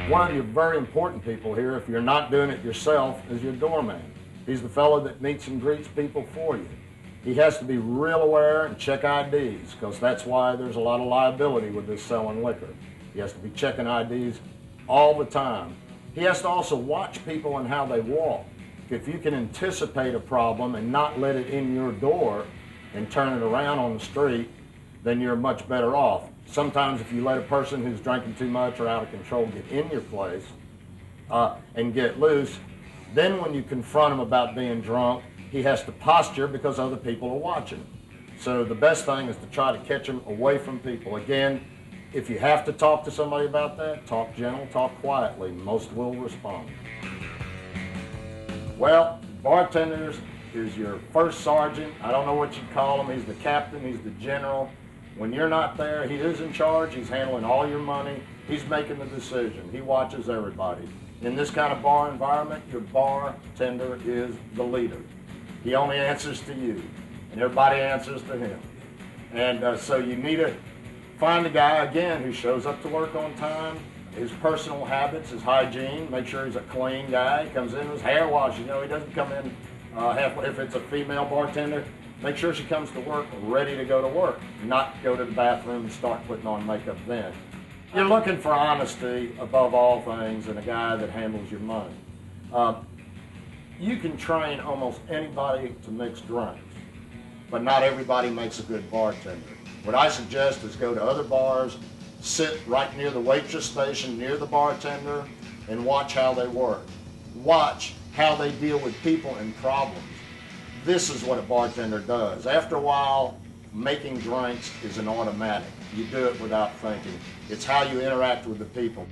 One of your very important people here, if you're not doing it yourself, is your doorman. He's the fellow that meets and greets people for you. He has to be real aware and check IDs, because that's why there's a lot of liability with this selling liquor. He has to be checking IDs all the time. He has to also watch people and how they walk. If you can anticipate a problem and not let it in your door and turn it around on the street, then you're much better off. Sometimes if you let a person who's drinking too much or out of control get in your place and get loose, then when you confront him about being drunk, he has to posture because other people are watching. So the best thing is to try to catch him away from people. Again, if you have to talk to somebody about that, talk gentle, talk quietly. Most will respond. Well, bartenders is your first sergeant. I don't know what you call him. He's the captain, he's the general. When you're not there, he is in charge. He's handling all your money. He's making the decision. He watches everybody. In this kind of bar environment, your bartender is the leader. He only answers to you, and everybody answers to him. And so you need to find a guy, again, who shows up to work on time, his personal habits, his hygiene, make sure he's a clean guy. He comes in with his hair washed. You know, he doesn't come in halfway. If it's a female bartender, make sure she comes to work ready to go to work, not go to the bathroom and start putting on makeup then. You're looking for honesty above all things and a guy that handles your money. You can train almost anybody to mix drinks, but not everybody makes a good bartender. What I suggest is go to other bars, sit right near the waitress station, near the bartender, and watch how they work. Watch how they deal with people and problems. This is what a bartender does. After a while, making drinks is an automatic. You do it without thinking. It's how you interact with the people.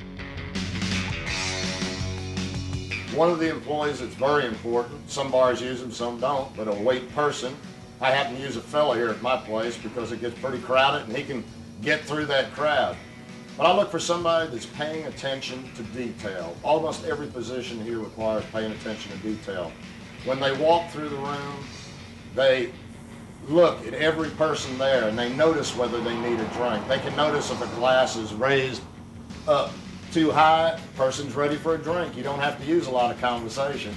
One of the employees that's very important, some bars use them, some don't, but a wait person. I happen to use a fella here at my place because it gets pretty crowded and he can get through that crowd. But I look for somebody that's paying attention to detail. Almost every position here requires paying attention to detail. When they walk through the room, they look at every person there and they notice whether they need a drink. They can notice if a glass is raised up too high, the person's ready for a drink. You don't have to use a lot of conversation.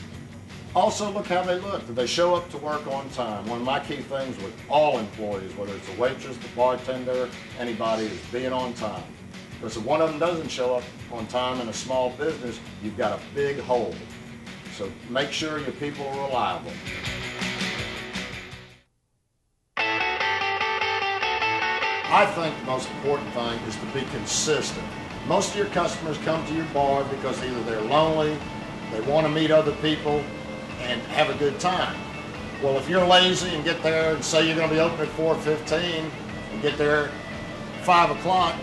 Also, look how they look. Do they show up to work on time? One of my key things with all employees, whether it's the waitress, the bartender, anybody, is being on time. Because if one of them doesn't show up on time in a small business, you've got a big hole. So make sure your people are reliable. I think the most important thing is to be consistent. Most of your customers come to your bar because either they're lonely, they want to meet other people, and have a good time. Well, if you're lazy and get there and say you're going to be open at 4:15 and get there at 5 o'clock,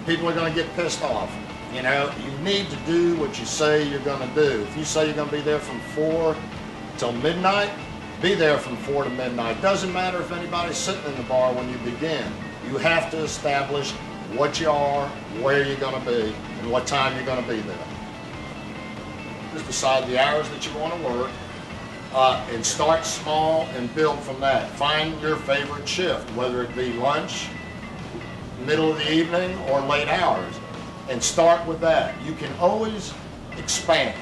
people are going to get pissed off. You know, you need to do what you say you're going to do. If you say you're going to be there from 4 till midnight, be there from 4 to midnight. Doesn't matter if anybody's sitting in the bar when you begin. You have to establish what you are, where you're going to be, and what time you're going to be there. Just decide the hours that you want to work and start small and build from that. Find your favorite shift, whether it be lunch, middle of the evening, or late hours, and start with that. You can always expand,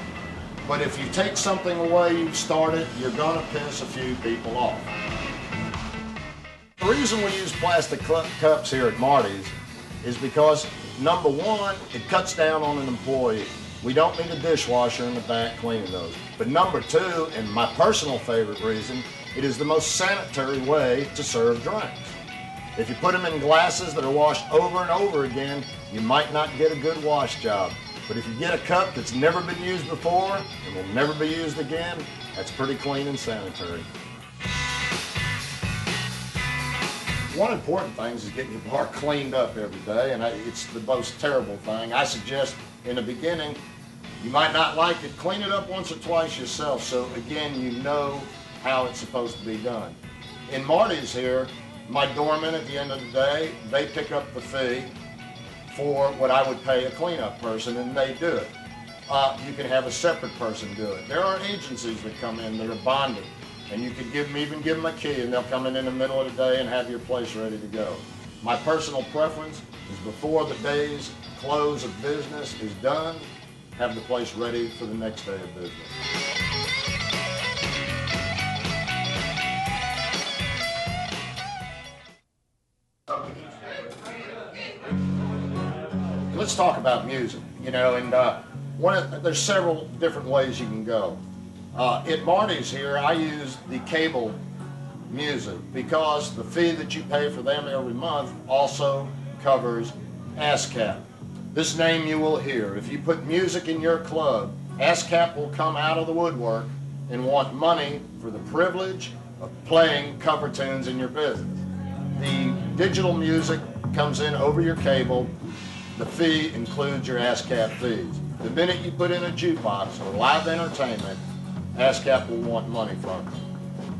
but if you take something away you've started, you're going to piss a few people off. The reason we use plastic cups here at Marty's is because, number one, it cuts down on an employee. We don't need a dishwasher in the back cleaning those. But number two, and my personal favorite reason, it is the most sanitary way to serve drinks. If you put them in glasses that are washed over and over again, you might not get a good wash job. But if you get a cup that's never been used before and will never be used again, that's pretty clean and sanitary. One important thing is getting your bar cleaned up every day, and it's the most terrible thing. I suggest in the beginning, you might not like it, clean it up once or twice yourself, so again, you know how it's supposed to be done. In Marty's here, my doormen at the end of the day, they pick up the fee for what I would pay a cleanup person, and they do it. You can have a separate person do it. There are agencies that come in that are bonded, and you could even give them a key, and they'll come in the middle of the day and have your place ready to go. My personal preference is before the day's close of business is done, have the place ready for the next day of business. Let's talk about music, you know, and there's several different ways you can go. At Marty's here, I use the cable music because the fee that you pay for them every month also covers ASCAP. This name you will hear. If you put music in your club, ASCAP will come out of the woodwork and want money for the privilege of playing cover tunes in your business. The digital music comes in over your cable. The fee includes your ASCAP fees. The minute you put in a jukebox or live entertainment, ASCAP will want money from you.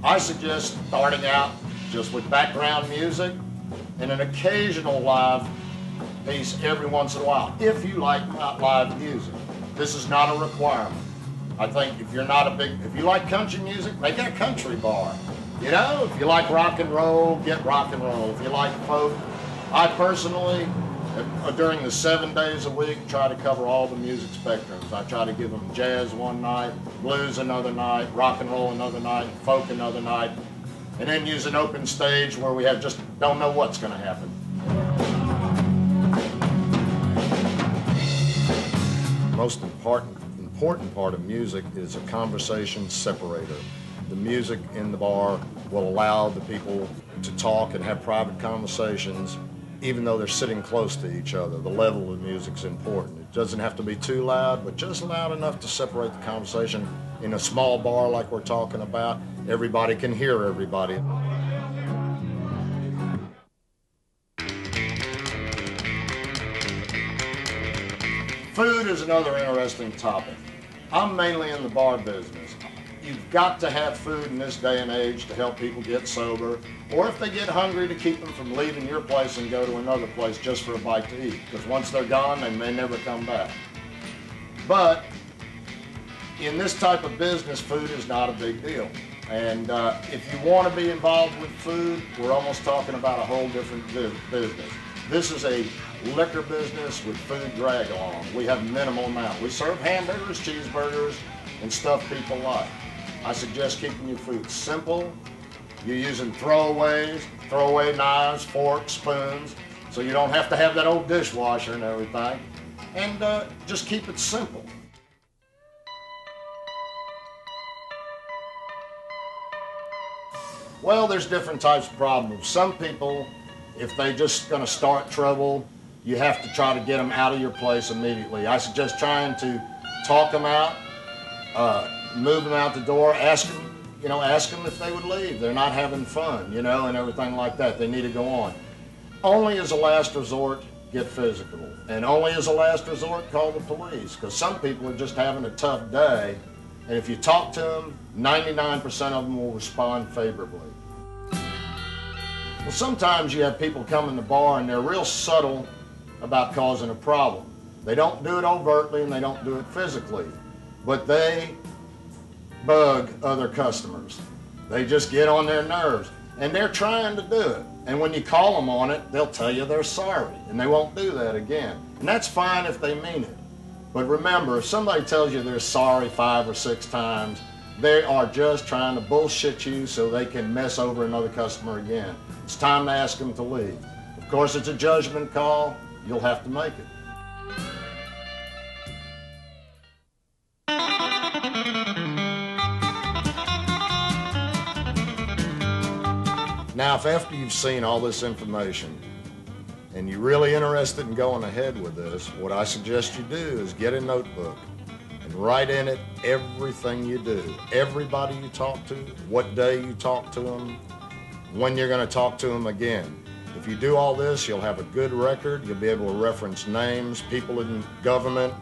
I suggest starting out just with background music and an occasional live piece every once in a while, if you like live music. This is not a requirement. I think if you like country music, make it a country bar. You know, if you like rock and roll, get rock and roll. If you like folk, I personally, during the 7 days a week, try to cover all the music spectrums. I try to give them jazz one night, blues another night, rock and roll another night, folk another night, and then use an open stage where we just don't know what's going to happen. Most important part of music is a conversation separator. The music in the bar will allow the people to talk and have private conversations even though they're sitting close to each other. The level of music's important. It doesn't have to be too loud, but just loud enough to separate the conversation. In a small bar like we're talking about, everybody can hear everybody. Food is another interesting topic. I'm mainly in the bar business. You've got to have food in this day and age to help people get sober, or if they get hungry, to keep them from leaving your place and go to another place just for a bite to eat, because once they're gone, they may never come back. But in this type of business, food is not a big deal. And if you want to be involved with food, we're almost talking about a whole different business. This is a liquor business with food drag along. We have minimal amount. We serve hamburgers, cheeseburgers, and stuff people like. I suggest keeping your food simple. You're using throwaway knives, forks, spoons, so you don't have to have that old dishwasher and everything. And just keep it simple. Well, there's different types of problems. Some people, if they're just going to start trouble, you have to try to get them out of your place immediately. I suggest trying to talk them out, move them out the door, ask them if they would leave. They're not having fun, you know, and everything like that. They need to go on. Only as a last resort, get physical. And only as a last resort, call the police, because some people are just having a tough day, and if you talk to them, 99% of them will respond favorably. Well, sometimes you have people come in the bar and they're real subtle about causing a problem. They don't do it overtly and they don't do it physically, but they bug other customers. They just get on their nerves, and they're trying to do it. And when you call them on it, they'll tell you they're sorry, and they won't do that again. And that's fine if they mean it. But remember, if somebody tells you they're sorry 5 or 6 times, they are just trying to bullshit you so they can mess over another customer again. It's time to ask them to leave. Of course, it's a judgment call. You'll have to make it. Now, if after you've seen all this information and you're really interested in going ahead with this, what I suggest you do is get a notebook and write in it everything you do, everybody you talk to, what day you talk to them, when you're going to talk to them again. If you do all this, you'll have a good record. You'll be able to reference names, people in government,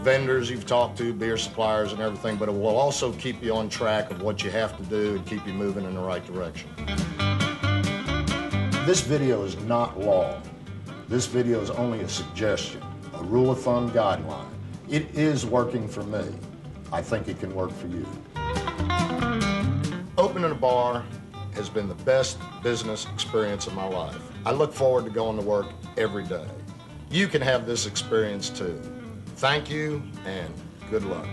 vendors you've talked to, beer suppliers and everything, but it will also keep you on track of what you have to do and keep you moving in the right direction. This video is not law. This video is only a suggestion, a rule of thumb guideline. It is working for me. I think it can work for you. Opening a bar has been the best business experience of my life. I look forward to going to work every day. You can have this experience too. Thank you and good luck.